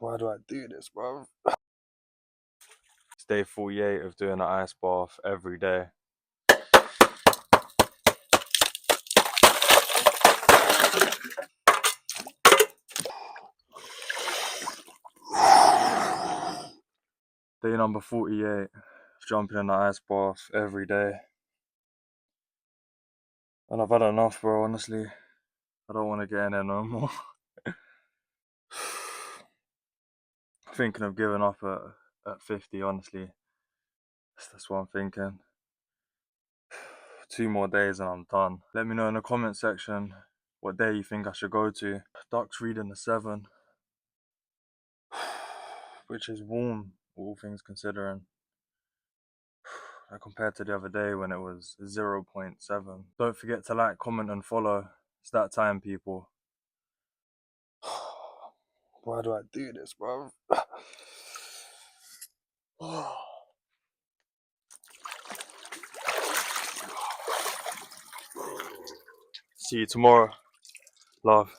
Why do I do this, bro? It's day 48 of doing an ice bath every day. Day number 48 of jumping in the ice bath every day. And I've had enough, bro, honestly. I don't want to get in there no more. Thinking of giving up at 50, honestly. That's what I'm thinking. 2 more days and I'm done. Let me know in the comment section what day you think I should go to. Ducks reading the 7, which is warm, all things considering. Compared to the other day when it was 0.7. Don't forget to like, comment and follow. It's that time, people. Why do I do this, bro? See you tomorrow. Love.